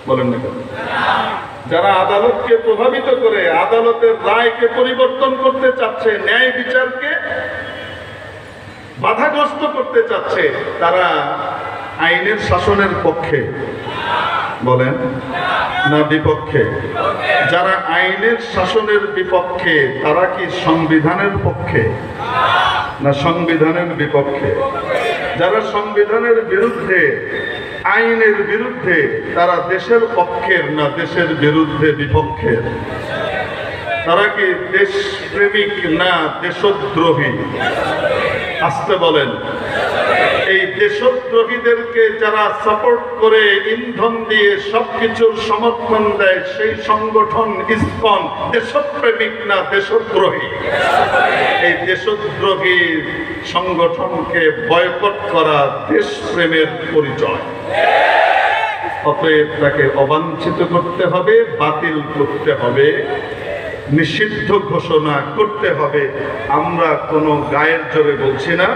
বলেন না কেন? যারা আদালতকে প্রভাবিত করে আদালতের রায়কে পরিবর্তন করতে চাচ্ছে, ন্যায় বিচারকে বাধাগ্রস্ত করতে চাচ্ছে, তারা আইনের শাসনের পক্ষে বলেন না বিপক্ষে? যারা আইনের শাসনের বিপক্ষে তারা কি সংবিধানের পক্ষে না সংবিধানের বিপক্ষে? যারা সংবিধানের বিরুদ্ধে, আইনের বিরুদ্ধে, তারা দেশের পক্ষের না দেশের বিরুদ্ধে বিপক্ষের? তারা কি দেশপ্রেমিক না দেশদ্রোহী? আসতে বলেন। এই দেশদ্রোহীদেরকে যারা সাপোর্ট করে, ইন্ধন দিয়ে সবকিছুর সমর্থন দেয়, সেই সংগঠন ইসকন দেশপ্রেমিক না দেশদ্রোহী? এই দেশদ্রোহী সংগঠনকে বয়কট করা দেশপ্রেমের পরিচয়। অতএব তাকে অবাঞ্ছিত করতে হবে, বাতিল করতে হবে, নিষিদ্ধ ঘোষণা করতে হবে। আমরা কোনো গায়ের জোরে বলছি না,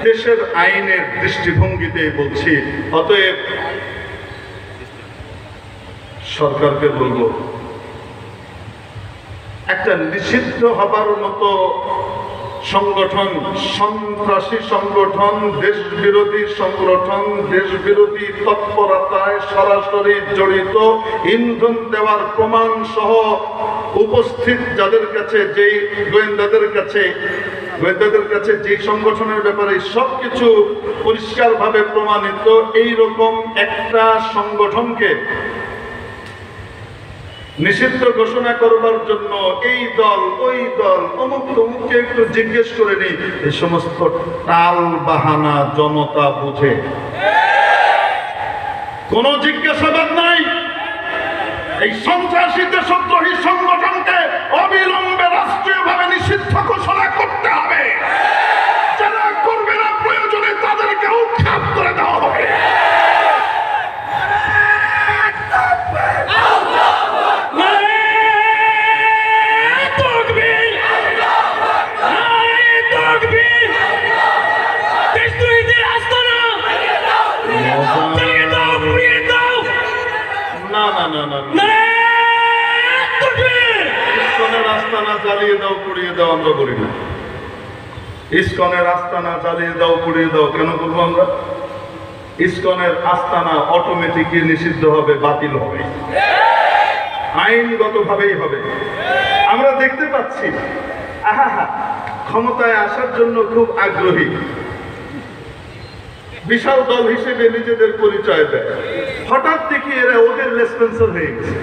দেশের আইনের দৃষ্টিভঙ্গিতে বলছি। অতএব সরকারকে বলবো, একটা নিষিদ্ধ হবার মতো সংগঠন, সন্ত্রাসী সংগঠন, দেশবিরোধী সংগঠন, দেশবিরোধী তৎপরতায় সরাসরি জড়িত, ইন্ধন দেওয়ার প্রমাণ সহ উপস্থিত যাদের কাছে, যেই গোয়েন্দাদের কাছে যে সংগঠনের ব্যাপারে সবকিছু পরিষ্কারভাবে প্রমাণিত, এইরকম একটা সংগঠনকে নিষিদ্ধ ঘোষণা করবার জন্য এই দল, ওই দল, অমুক তমুককে একটু জিজ্ঞেস করে নেই, এই সমস্ত টাল বাহানা জনতা বুঝে। কোন জিজ্ঞাসাবাদ নাই। এই সন্ত্রাসী দেশদ্রোহী সংগঠনকে অবিলম্বে রাষ্ট্রীয়ভাবে নিষিদ্ধ ঘোষণা করতে হবে। যারা করবে না প্রয়োজনে তাদেরকে উৎখাত করে দেওয়া হবে। ইসকনের আস্তানা জ্বালিয়ে দাও, পুড়িয়ে দাও আমরা বলি না। ইসকনের আস্তানা জ্বালিয়ে দাও, পুড়িয়ে দাও কেন বলবো আমরা? ইসকনের আস্তানা অটোমেটিকলি নিষিদ্ধ হবে, বাতিল হবে, আইনগতভাবেই হবে। আমরা দেখতে পাচ্ছি ক্ষমতায় আসার জন্য খুব আগ্রহী, বিশাল দল হিসেবে নিজেদের পরিচয় দেয়। হঠাৎ দেখি এরা ওদের রেসপন্সিবল হয়ে গেছে।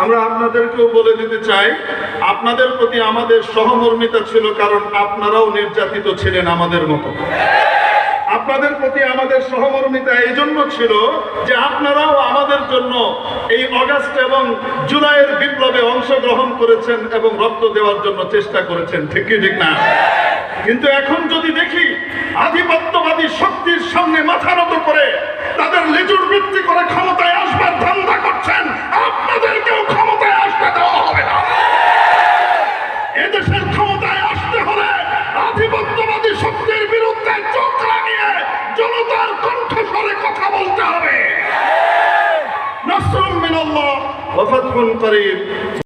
আমরা আপনাদেরকেও বলে দিতে চাই, আপনাদের প্রতি আমাদের সহমর্মিতা ছিল, কারণ আপনারাও নির্যাতিত ছিলেন আমাদের মতো। আপনাদের প্রতি আমাদের সহমর্মিতা এই জন্য ছিল যে আপনারাও আমাদের জন্য এই অগাস্ট এবং জুলাইয়ের বিপ্লবে অংশগ্রহণ করেছেন এবং রক্ত দেওয়ার জন্য চেষ্টা করেছেন, ঠিক কি ঠিক না? কিন্তু এখন যদি দেখি আধিপত্যবাদী শক্তির সামনে মাথা নত করে তাদের লেজুর বৃত্তি করে ক্ষমতায় আসবার ধান্দা করছেন, আপনাদেরকেও ক্ষমতায় আসতে দেওয়া হবে না। এদেশের ক্ষমতায় আসতে হলে আধিপত্যবাদী শক্তির বিরুদ্ধে চোখ রাঙিয়ে জনতার কণ্ঠস্বরে কথা বলতে হবে। নাসরুম মিনাল্লাহ ওয়া ফাতহুন করিম।